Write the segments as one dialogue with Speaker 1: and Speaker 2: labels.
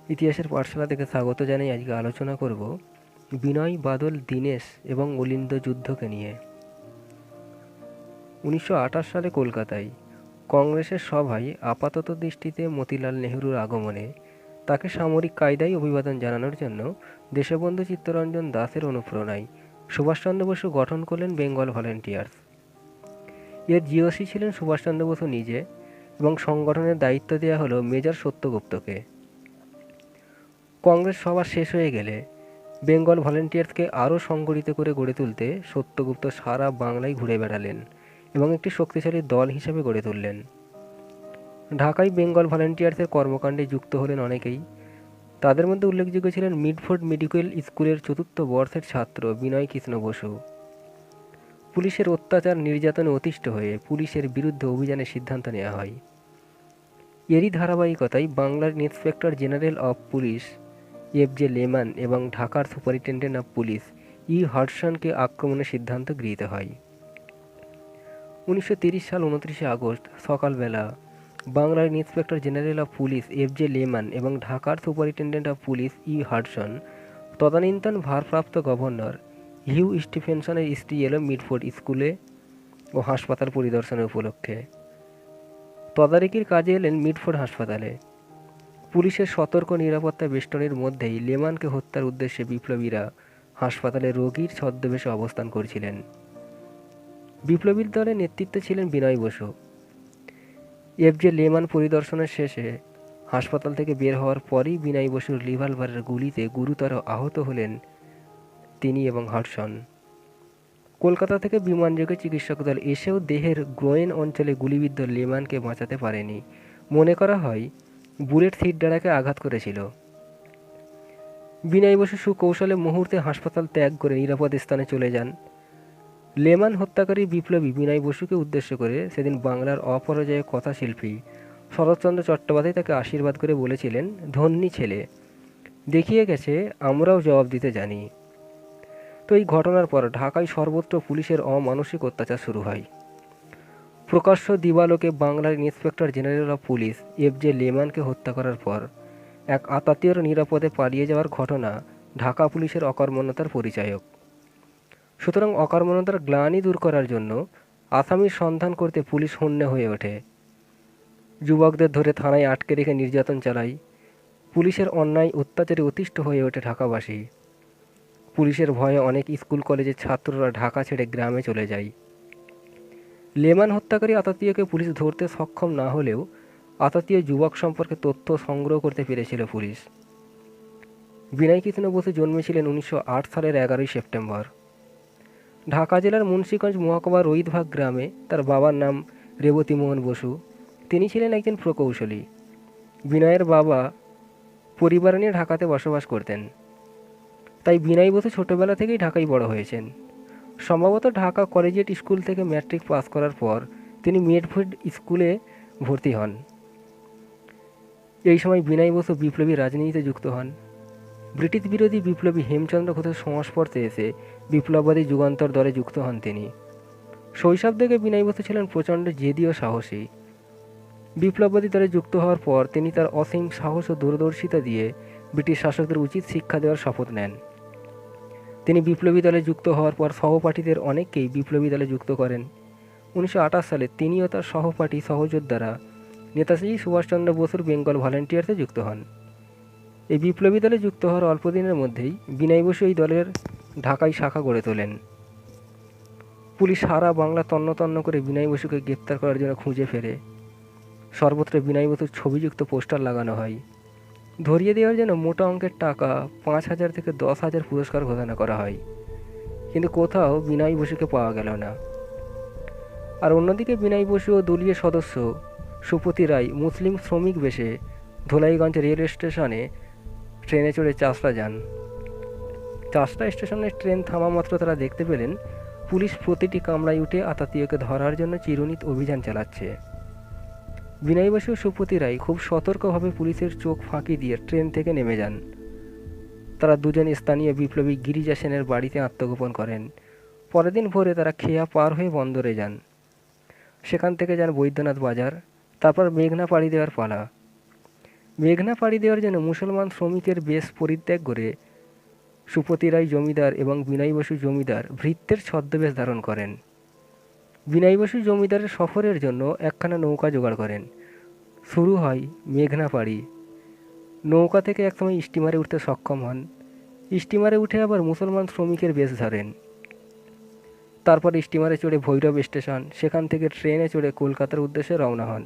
Speaker 1: ইতিহাসের পাঠশালা থেকে স্বাগত জানাই। আজকে আলোচনা করব বিনয় বাদল দীনেশ এবং অলিন্দ যুদ্ধকে নিয়ে। 1928 সালে কলকাতায় কংগ্রেসের সভায় আপাতত দৃষ্টিতে মতিলাল নেহরুর আগমনে তাকে সামরিক কায়দায় অভিবাদন জানানোর জন্য দেশবন্ধু চিত্তরঞ্জন দাসের অনুপ্রেরণায় সুভাষচন্দ্র বসু গঠন করলেন বেঙ্গল ভলেন্টিয়ার্স। এর জিওসি ছিলেন সুভাষচন্দ্র বসু নিজে এবং সংগঠনের দায়িত্ব দেওয়া হলো মেজর সত্যগুপ্তকে। কংগ্রেস সভা শেষ হয়ে গেলে বেঙ্গল ভলেন্টিয়ার্সকে আরও সংগঠিত করে গড়ে তুলতে সত্যগুপ্ত সারা বাংলায় ঘুরে বেড়ালেন এবং একটি শক্তিশালী দল হিসেবে গড়ে তুললেন। ঢাকায় বেঙ্গল ভলেন্টিয়ার্সের কর্মকাণ্ডে যুক্ত হলেন অনেকেই। তাদের মধ্যে উল্লেখযোগ্য ছিলেন মিডফোর্ড মেডিকেল স্কুলের চতুর্থ বর্ষের ছাত্র বিনয় কৃষ্ণ বসু। পুলিশের অত্যাচার নির্যাতনে অতিষ্ঠ হয়ে পুলিশের বিরুদ্ধে অভিযানের সিদ্ধান্ত নেওয়া হয়। এরই ধারাবাহিকতায় বাংলার inspector general of police F J. Lowman এবং ঢাকার সুপারিনটেন্ডেন্ট অফ পুলিশ হাডসনকে আক্রমণের সিদ্ধান্ত গৃহীত হয়। 1930 সাল 29 আগস্ট সকালবেলা বাংলার inspector general of police F J. Lowman এবং ঢাকার সুপারিনটেন্ডেন্ট অফ পুলিশ হাডসন তদানীন্তন ভারপ্রাপ্ত গভর্নর হিউ স্টিফেনসনের স্ত্রী এলো মিডফোর্ড স্কুলে ও হাসপাতাল পরিদর্শনের উপলক্ষে। তদারকির কাজে এলেন মিডফোর্ড হাসপাতালে। পুলিশের সতর্ক নিরাপত্তা বেষ্টনীর মধ্যেই লেমানকে হত্যার উদ্দেশ্যে বিপ্লবীরা হাসপাতালে রোগীর ছদ্মবেশে অবস্থান করছিলেন। বিপ্লবীর দলের নেতৃত্বে ছিলেন বিনয় বসু। এফ.জে. লেমান পরিদর্শনের শেষে হাসপাতাল থেকে বের হওয়ার পরই বিনয় বসুর রিভলভারের গুলিতে গুরুতর আহত হলেন তিনি এবং হাডসন। কলকাতা থেকে বিমানযোগে চিকিৎসক দল এসেও দেহের গ্রোয়েন অঞ্চলে গুলিবিদ্ধ লেমানকে বাঁচাতে পারেনি। মনে করা হয় বুলেট সিটডারাকে আঘাত করেছিল। বিনয় বসু সুকৌশলে মুহূর্তে হাসপাতাল ত্যাগ করে নিরাপদ স্থানে চলে যান। লেমান হত্যাকারী বিপ্লবী বিনয় বসুকে উদ্দেশ্য করে সেদিন বাংলার অপরাজয় কথাশিল্পী শরৎচন্দ্র চট্টোপাধ্যায় তাকে আশীর্বাদ করে বলেছিলেন, ধন্যী ছেলে, দেখিয়ে গেছে আমরাও জবাব দিতে জানি। তো এই ঘটনার পর ঢাকায় সর্বত্র পুলিশের অমানসিক অত্যাচার শুরু হয়। প্রকাশ্য দিবালোকে বাংলার ইন্সপেক্টর জেনারেল অফ পুলিশ এফ.জে. লেমানকে হত্যা করার পর এক আতাতীয়র নিরাপদে পালিয়ে যাওয়ার ঘটনা ঢাকা পুলিশের অকর্মণ্যতার পরিচায়ক। সুতরাং অকর্মণ্যতার গ্লানি দূর করার জন্য আসামির সন্ধান করতে পুলিশ হন্যে হয়ে ওঠে। যুবকদের ধরে থানায় আটকে রেখে নির্যাতন চালায়। পুলিশের অন্যায় অত্যাচারে অতিষ্ঠ হয়ে ওঠে ঢাকাবাসী। পুলিশের ভয়ে অনেক স্কুল কলেজের ছাত্ররা ঢাকা ছেড়ে গ্রামে চলে যায়। লেমান হত্যাকারী আতাতীয়কে পুলিশ ধরতে সক্ষম না হলেও আতাতীয় যুবক সম্পর্কে তথ্য সংগ্রহ করতে পেরেছিল পুলিশ। বিনয় কৃষ্ণ বসু জন্মেছিলেন 1908 সালের 11 সেপ্টেম্বর। ঢাকা জেলার মুন্সিগঞ্জ মহকুমার রইতভাগ গ্রামে তার বাবার নাম রেবতী মোহন বসু। তিনি ছিলেন একজন প্রকৌশলী। বিনয়ের বাবা পরিবার নিয়ে ঢাকাতে বসবাস করতেন। তাই বিনয় বসু ছোটবেলা থেকেই ঢাকায় বড় হয়েছেন। সম্ভবত ঢাকা কলেজিয়েট স্কুল থেকে ম্যাট্রিক পাস করার পর তিনি মিডফোর্ড স্কুলে ভর্তি হন। এই সময় বিনয় বসু বিপ্লবী রাজনীতিতে যুক্ত হন। ব্রিটিশ বিরোধী বিপ্লবী হেমচন্দ্র ঘোষের সংস্পর্শে এসে বিপ্লববাদী যুগান্তর দলে যুক্ত হন তিনি। শৈশব থেকে বিনয় বসু ছিলেন প্রচণ্ড জেদি ও সাহসী। বিপ্লববাদী দলে যুক্ত হওয়ার পর তিনি তার অসীম সাহস ও দূরদর্শিতা দিয়ে ব্রিটিশ শাসকদের উচিত শিক্ষা দেওয়ার শপথ নেন। তিনি বিপ্লবী দলে যুক্ত হওয়ার পর সহপাঠীদের অনেককেই বিপ্লবী দলে যুক্ত করেন। 1928 সালে তিনিও তার সহপাঠী সহযোদ্ধারা নেতাজি সুভাষচন্দ্র বসুর বেঙ্গল ভলেন্টিয়ার্সে যুক্ত হন। এই বিপ্লবী দলে যুক্ত হওয়ার অল্প দিনের মধ্যেই বিনয় বসু এই দলের ঢাকায় শাখা গড়ে তোলেন। পুলিশ সারা বাংলা তন্ন তন্ন করে বিনয় বসুকে গ্রেপ্তার করার জন্য খুঁজে ফেরে। সর্বত্র বিনয় বসুর ছবিযুক্ত পোস্টার লাগানো হয়। ধরিয়ে দেওয়ার জন্য মোটা অঙ্কের টাকা 5,000 থেকে 10,000 পুরস্কার ঘোষণা করা হয়, কিন্তু কোথাও বিনয় বসুকে পাওয়া গেল না। আর অন্যদিকে বিনয় বসু ও দলীয় সদস্য সুপতি রায় মুসলিম শ্রমিক বেশে ধোলাইগঞ্জ রেল স্টেশনে ট্রেনে চড়ে চাষড়া যান। চাষড়া স্টেশনে ট্রেন থামা মাত্র তারা দেখতে পেলেন পুলিশ প্রতিটি কামরায় উঠে আতাতীয়কে ধরার জন্য চিরুনিত অভিযান চালাচ্ছে। বিনয় বসু ও সুপতি রায় খুব সতর্কভাবে পুলিশের চোখ ফাঁকি দিয়ে ট্রেন থেকে নেমে যান। তারা দুজন স্থানীয় বিপ্লবী গিরিজা সেনের বাড়িতে আত্মগোপন করেন। পরের দিন ভোরে তারা খেয়া পার হয়ে বন্দরে যান। সেখান থেকে যান বৈদ্যনাথ বাজার, তারপর মেঘনা পাড়ি দেওয়ার পালা। মেঘনা পাড়ি দেওয়ার জন্য মুসলমান শ্রমিকের বেশ পরিত্যাগ করে সুপতি রায় জমিদার এবং বিনয় বসু জমিদার ভৃত্যের ছদ্মবেশ ধারণ করেন। বিনয় বসু জমিদারের সফরের জন্য একখানা নৌকা জোগাড় করেন। শুরু হয় মেঘনা পাড়ি। নৌকা থেকে একসময় স্টিমারে উঠতে সক্ষম হন। স্টিমারে উঠে আবার মুসলমান শ্রমিকের বেশ ধরেন। তারপর স্টিমারে চড়ে ভৈরব স্টেশন, সেখান থেকে ট্রেনে চড়ে কলকাতার উদ্দেশ্যে রওনা হন।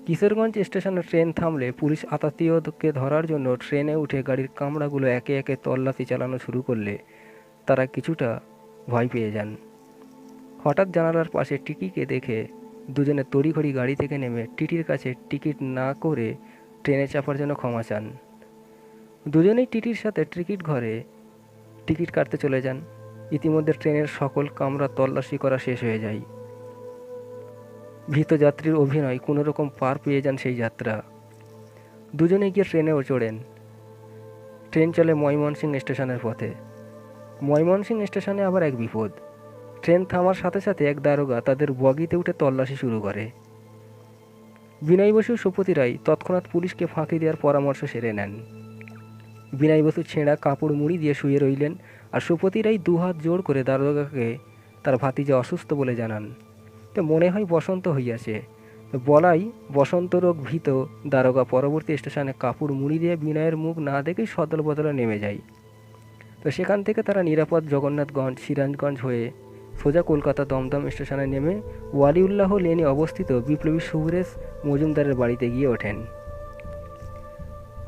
Speaker 1: কিশোরগঞ্জ স্টেশনে ট্রেন থামলে পুলিশ আতাতীয়কে ধরার জন্য ট্রেনে উঠে গাড়ির কামরাগুলো একে একে তল্লাশি চালানো শুরু করলে তারা কিছুটা ভয় পেয়ে যান। হঠাৎ জানালার পাশে টিটিকে দেখে দুজনে তড়িঘড়ি গাড়ি থেকে নেমে টিটির কাছে টিকিট না করে ট্রেনে চাপার জন্য ক্ষমা চান। দুজনেই টিটির সাথে টিকিট ঘরে টিকিট কাটতে চলে যান। ইতিমধ্যে ট্রেনের সকল কামরা তল্লাশি করা শেষ হয়ে যায়। ভীত যাত্রীর অভিনয় কোনোরকম পার পেয়ে যান সেই যাত্রা। দুজনে গিয়ে ট্রেনেও চড়েন। ট্রেন চলে ময়মনসিংহ স্টেশনের পথে। ময়মনসিংহ স্টেশনে আবার এক বিপদ। ট্রেন থামার সাথে সাথে এক দারোগা তাদের বগিতে উঠে তল্লাশি শুরু করে। বিনয় বসু সুপতি রায় তৎক্ষণাৎ পুলিশকে ফাঁকি দেওয়ার পরামর্শ সেরে নেন। বিনয় বসু ছেঁড়া কাপড় মুড়ি দিয়ে শুয়ে রইলেন, আর সুপতি রায় দুহাত জোড় করে দারোগাকে তার ভাতিজা অসুস্থ বলে জানান। তো মনে হয় বসন্ত হইয়াছে। তো বলাই বসন্ত রোগ ভীত দারোগা পরবর্তী স্টেশনে কাপড় মুড়ি দিয়ে বিনয়ের মুখ না দেখেই সদল বদলে নেমে যায়। তো সেখান থেকে তারা নিরাপদ জগন্নাথগঞ্জ সিরাজগঞ্জ হয়ে সোজা কলকাতা দমদম স্টেশনে নেমে ওয়ালিউল্লাহ লেনে অবস্থিত বিপ্লবী সুরেশ মজুমদারের বাড়িতে গিয়ে ওঠেন।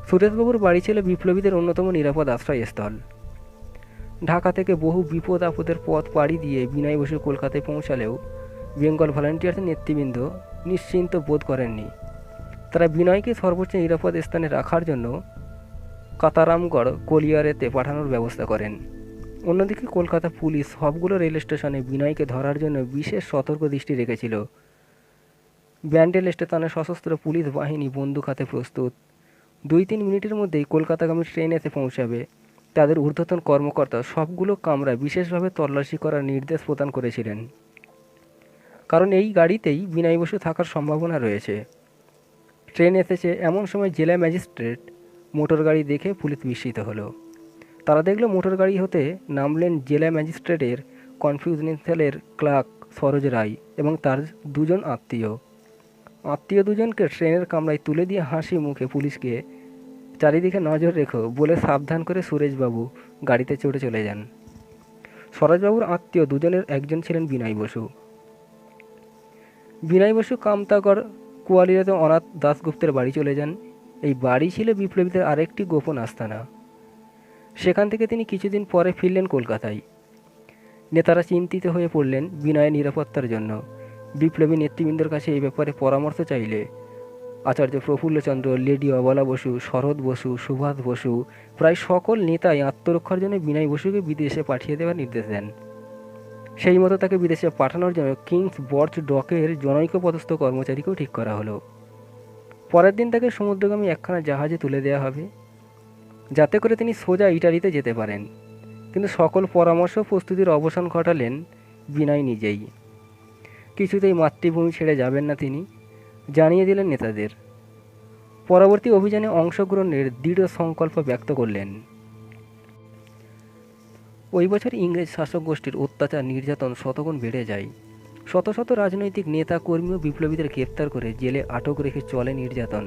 Speaker 1: সুরেশবাবুর বাড়ি ছিল বিপ্লবীদের অন্যতম নিরাপদ আশ্রয়স্থল। ঢাকা থেকে বহু বিপদ আপদের পথ পাড়ি দিয়ে বিনয় বসু কলকাতায় পৌঁছালেও বেঙ্গল ভলান্টিয়ার্সের নেতৃবৃন্দ নিশ্চিন্ত বোধ করেননি। তারা বিনয়কে সর্বোচ্চ নিরাপদ স্থানে রাখার জন্য কাতারামগড় কলিয়ারেতে পাঠানোর ব্যবস্থা করেন। অন্যদিকে কলকাতা পুলিশ সবগুলো রেল স্টেশনে বিনয়কে ধরার জন্য বিশেষ সতর্ক দৃষ্টি রেখেছিল। ব্যান্ডেল স্টেশনে সশস্ত্র পুলিশ বাহিনী বন্দুক হাতে প্রস্তুত। 2-3 মিনিটের মধ্যেই কলকাতাগামী ট্রেন এসে পৌঁছাবে। তাদের ঊর্ধ্বতন কর্মকর্তা সবগুলো কামরা বিশেষভাবে তল্লাশি করার নির্দেশ প্রদান করেছিলেন, কারণ এই গাড়িতেই বিনয় বসু থাকার সম্ভাবনা রয়েছে। ট্রেন এসেছে এমন সময় জেলা ম্যাজিস্ট্রেট মোটর গাড়ি দেখে পুলিশ বিস্মিত হলো। তারা দেখল মোটর গাড়ি হতে নামলেন জেলা ম্যাজিস্ট্রেটের কনফিডেন্সিয়ালের ক্লার্ক সরোজ রায় এবং তার দুজন আত্মীয় দুজনকে ট্রেনের কামরায় তুলে দিয়ে হাসি মুখে পুলিশকে চারিদিকে নজর রেখো বলে সাবধান করে সুরেশবাবু গাড়িতে চড়ে চলে যান। সরোজবাবুর আত্মীয় দুজনের একজন ছিলেন বিনয় বসু। বিনয় বসু কামতাগড় কুয়ালিয়াতে অনাথ দাশগুপ্তের বাড়ি চলে যান। এই বাড়ি ছিল বিপ্লবীদের আরেকটি গোপন আস্তানা। সেখান থেকে তিনি কিছুদিন পরে ফিরলেন কলকাতায়। নেতারা চিন্তিত হয়ে পড়লেন বিনয়ের নিরাপত্তার জন্য। বিপ্লবী নেতৃবৃন্দের কাছে এই ব্যাপারে পরামর্শ চাইলে আচার্য প্রফুল্লচন্দ্র, লেডি অবলা বসু, শরৎ বসু, সুভাষ বসু প্রায় সকল নেতাই আত্মরক্ষার জন্য বিনয় বসুকে বিদেশে পাঠিয়ে দেওয়ার নির্দেশ দেন। সেই মতো তাকে বিদেশে পাঠানোর জন্য কিংস বর্চ ডকের জনৈক পদস্থ কর্মচারীকেও ঠিক করা হলো। পরের দিন তাকে সমুদ্রগামী একখানা জাহাজে তুলে দেওয়া হবে, যাতে করে তিনি সোজা ইটালিতে যেতে পারেন। কিন্তু সকল পরামর্শ প্রস্তুতির অবসান ঘটালেন বিনয় নিজেই। কিছুতেই মাতৃভূমি ছেড়ে যাবেন না তিনি, জানিয়ে দিলেন নেতাদের। পরবর্তী অভিযানে অংশগ্রহণের দৃঢ় সংকল্প ব্যক্ত করলেন। ওই বছর ইংরেজ শাসক গোষ্ঠীর অত্যাচার নির্যাতন শতগুণ বেড়ে যায়। শত শত রাজনৈতিক নেতা কর্মী ও বিপ্লবীদের গ্রেপ্তার করে জেলে আটক রেখে চলে নির্যাতন।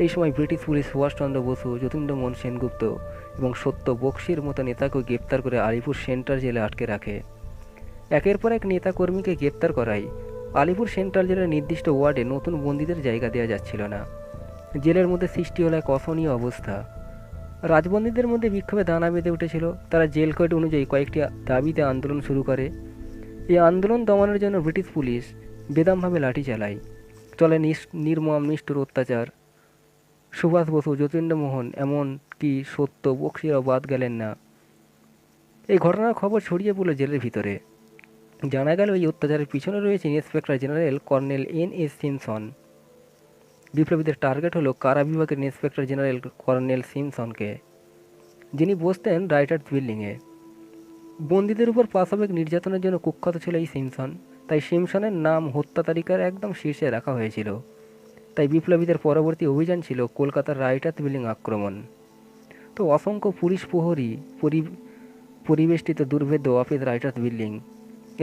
Speaker 1: এই সময় ব্রিটিশ পুলিশ সুভাষচন্দ্র বসু, যতীন্দ্রমোহন সেনগুপ্ত এবং সত্য বক্সির মতো নেতাকেও গ্রেপ্তার করে আলিপুর সেন্ট্রাল জেলে আটকে রাখে। একের পর এক নেতা কর্মীকে গ্রেপ্তার করায় আলিপুর সেন্ট্রাল জেলের নির্দিষ্ট ওয়ার্ডে নতুন বন্দীদের জায়গা দেওয়া যাচ্ছিল না। জেলের মধ্যে সৃষ্টি হলো এক অসহনীয় অবস্থা। রাজবন্দীদের মধ্যে বিক্ষোভে দানা বেঁধে উঠেছিল। তারা জেল কোড অনুযায়ী কয়েকটি দাবিতে আন্দোলন শুরু করে। এই আন্দোলন দমানোর জন্য ব্রিটিশ পুলিশ বেদমভাবে লাঠি চালায়। চলে নির্মম নিষ্ঠুর অত্যাচার। সুভাষ বসু, যতীন্দ্রমোহন এমনকি সত্য বক্সিরাও বাদ গেলেন না। এই ঘটনার খবর ছড়িয়ে পড়ল জেলের ভিতরে। জানা গেল এই অত্যাচারের পিছনে রয়েছে inspector general colonel N.S. Simpson. বিপ্লবীদের টার্গেট হলো কারা বিভাগের ইন্সপেক্টর জেনারেল কর্নেল সিমসনকে, যিনি বসতেন রাইটার্স বিল্ডিংয়ে। বন্দীদের উপর পাশবিক নির্যাতনের জন্য কুখ্যাত ছিল এই সিমসন, তাই সিমসনের নাম হত্যা তালিকার একদম শীর্ষে রাখা হয়েছিল। তাই বিপ্লবীদের পরবর্তী অভিযান ছিল কলকাতার রাইটার্স বিল্ডিং আক্রমণ। তো অসংখ্য পুলিশ প্রহরী পরিবেষ্টিত দুর্ভেদ্য অফিস রাইটার্স বিল্ডিং,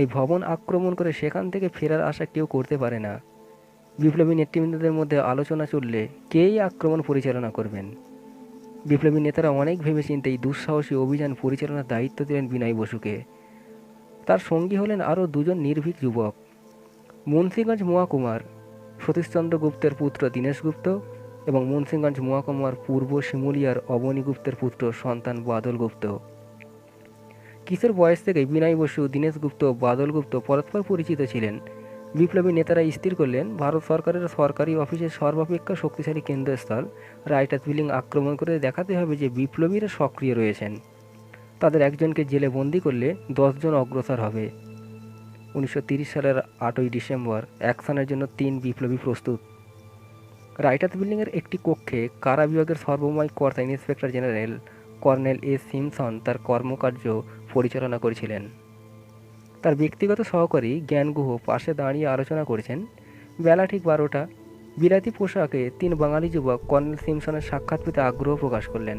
Speaker 1: এই ভবন আক্রমণ করে সেখান থেকে ফেরার আশা কেউ করতে পারে না। বিপ্লবী নেতৃবৃন্দদের মধ্যে আলোচনা চললে কেই আক্রমণ পরিচালনা করবেন। বিপ্লবী নেতারা অনেক ভেবেচিন্তে এই দুঃসাহসী অভিযান পরিচালনার দায়িত্ব দিলেন বিনয় বসুকে। তার সঙ্গী হলেন আরও দুজন নির্ভীক যুবক, মুন্সিগঞ্জ মহকুমার সতীশচন্দ্র গুপ্তের পুত্র দীনেশ গুপ্ত এবং মুন্সিগঞ্জ মহকুমার পূর্ব শিমুলিয়ার অবনী গুপ্তের পুত্র সন্তান বাদল গুপ্ত। কিশোর বয়স থেকেই বিনয় বসু, দীনেশ গুপ্ত, বাদল গুপ্ত পরস্পর পরিচিত ছিলেন। বিপ্লবী নেতারা স্থির করলেন ভারত সরকারের সরকারি অফিসের সর্বাপেক্ষা শক্তিশালী কেন্দ্রস্থল রাইটার্স বিল্ডিং আক্রমণ করে দেখাতে হবে যে বিপ্লবীরা সক্রিয় রয়েছেন। তাদের একজনকে জেলে বন্দি করলে 10 জন অগ্রসর হবে। 1930 সালের 8ই ডিসেম্বর অ্যাকশনের জন্য 3 বিপ্লবী প্রস্তুত। রাইটার্স বিল্ডিংয়ের একটি কক্ষে কারা বিভাগের সর্বময় কর্তা inspector general colonel S Simpson তার কর্মকার্য পরিচালনা করেছিলেন। তার ব্যক্তিগত সহকারী জ্ঞান গুহ পাশে দাঁড়িয়ে আলোচনা করেছেন। বেলা ঠিক 12টা। বিলাতি পোশাকে 3 বাঙালি যুবক কর্নেল সিমসনের সাক্ষাৎ পেতে আগ্রহ প্রকাশ করলেন।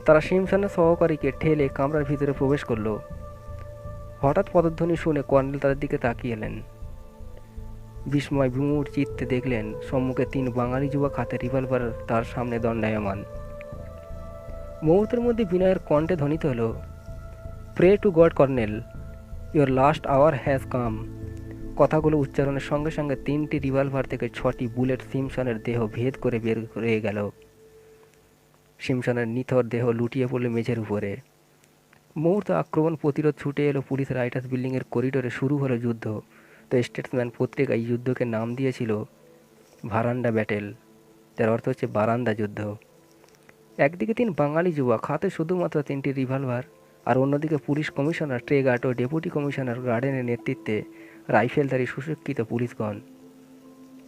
Speaker 1: তারা সিমসনের সহকারীকে ঠেলে কামরার ভিতরে প্রবেশ করল। হঠাৎ পদধ্বনি শুনে কর্নেল তাদের দিকে তাকিয়ে এলেন। বিস্ময় বিমূঢ় চিত্তে দেখলেন সম্মুখে 3 বাঙালি যুবক হাতে রিভলভার তার সামনে দণ্ডায়মান। মুহূর্তের মধ্যে বিনয়ের কণ্ঠে ধ্বনিত হলো, pray to God colonel, your last hour has come. কথাগুলো উচ্চারণের সঙ্গে সঙ্গে 3টি রিভলভার থেকে 6টি বুলেট সিমসনের দেহ ভেদ করে বের হয়ে গেল। সিমসনের নিথর দেহ লুটিয়ে পড়ল মেঝের উপরে। মুহূর্ত আক্রমণ প্রতিরোধ ছুটে এলো পুলিশ রাইটার্স বিল্ডিংয়ের করিডোরে। শুরু হলো যুদ্ধ। তো স্টেটসম্যান পত্রিকা এই যুদ্ধকে নাম দিয়েছিল ভারান্ডা ব্যাটেল, যার অর্থ হচ্ছে বারান্দা যুদ্ধ। একদিকে 3 বাঙালি যুবক, হাতে শুধুমাত্র 3টি রিভলভার, আর অন্যদিকে পুলিশ কমিশনার ট্রেগার্ড ও ডেপুটি কমিশনার গার্ডেনের নেতৃত্বে রাইফেলধারী সুশিক্ষিত পুলিশগণ।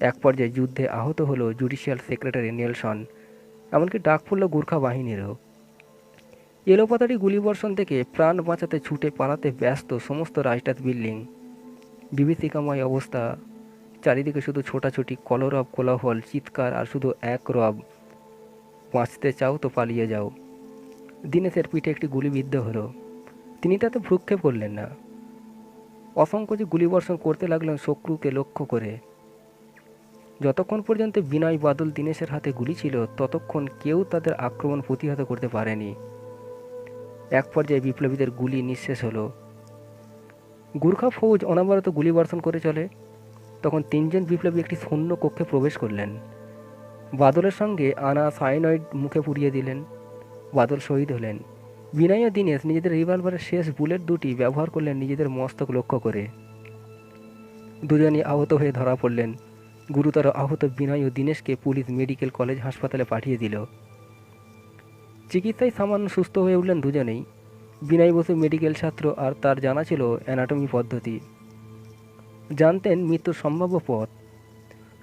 Speaker 1: এক পর্যায়ে যুদ্ধে আহত হলো জুডিশিয়াল সেক্রেটারি নেলসন, এমনকি ডাক পড়ল গোর্খা বাহিনীরও। এলোপাতাড়ি গুলিবর্ষণ থেকে প্রাণ বাঁচাতে ছুটে পালাতে ব্যস্ত সমস্ত রাইটার্স বিল্ডিং। বিভীষিকাময় অবস্থা, চারিদিকে শুধু ছোটাছুটি, কলরব, কোলাহল, চিৎকার আর শুধু এক রব, বাঁচতে চাও তো পালিয়ে যাও। দীনেশের পিঠে একটি গুলি বিদ্ধ হলো। তিনি তাতে ভ্রুক্ষেপ করলেন না। অসংখ্য যে গুলিবর্ষণ করতে লাগলেন শত্রুকে লক্ষ্য করে। যতক্ষণ পর্যন্ত বিনয়, বাদল, দীনেশের হাতে গুলি ছিল ততক্ষণ কেউ তাদের আক্রমণ প্রতিহত করতে পারেনি। এক পর্যায়ে বিপ্লবীদের গুলি নিঃশেষ হলো। গোর্খা ফৌজ অনবরত গুলিবর্ষণ করে চলে। তখন 3 জন বিপ্লবী একটি শূন্য কক্ষে প্রবেশ করলেন। বাদলের সঙ্গে আনা সাইনয়েড মুখে পুড়িয়ে দিলেন। বাদল শহীদ হলেন। বিনয় ও দীনেশ নিজেদের রিভলভারের শেষ বুলেট 2টি ব্যবহার করলেন নিজেদের মস্তক লক্ষ্য করে। দুজনই আহত হয়ে ধরা পড়লেন। গুরুতর আহত বিনয় ও দীনেশকে পুলিশ মেডিকেল কলেজ হাসপাতালে পাঠিয়ে দিল। চিকিৎসায় সামান্য সুস্থ হয়ে উঠলেন দুজনেই। বিনয় বসু মেডিকেল ছাত্র, আর তার জানা ছিল অ্যানাটমি পদ্ধতি। জানতেন মৃত্যুর সম্ভাব্য পথ।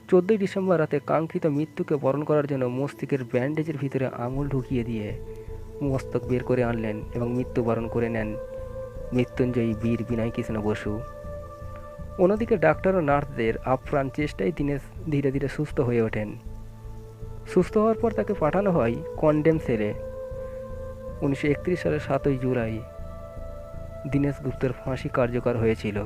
Speaker 1: 14ই ডিসেম্বর রাতে কাঙ্ক্ষিত মৃত্যুকে বরণ করার জন্য মস্তিষ্কের ব্যান্ডেজের ভিতরে আঙুল ঢুকিয়ে দিয়ে মস্তক বের করে আনলেন এবং মৃত্যুবরণ করে নেন মৃত্যুঞ্জয়ী বীর বিনয় কৃষ্ণ বসু। অন্যদিকে ডাক্তার ও নার্সদের আপ্রাণ চেষ্টায় দীনেশ ধীরে ধীরে সুস্থ হয়ে ওঠেন। সুস্থ হওয়ার পর তাকে পাঠানো হয় কন্ডেম সেলে। 1931 সালের 7ই জুলাই দীনেশ গুপ্তের ফাঁসি কার্যকর হয়েছিল।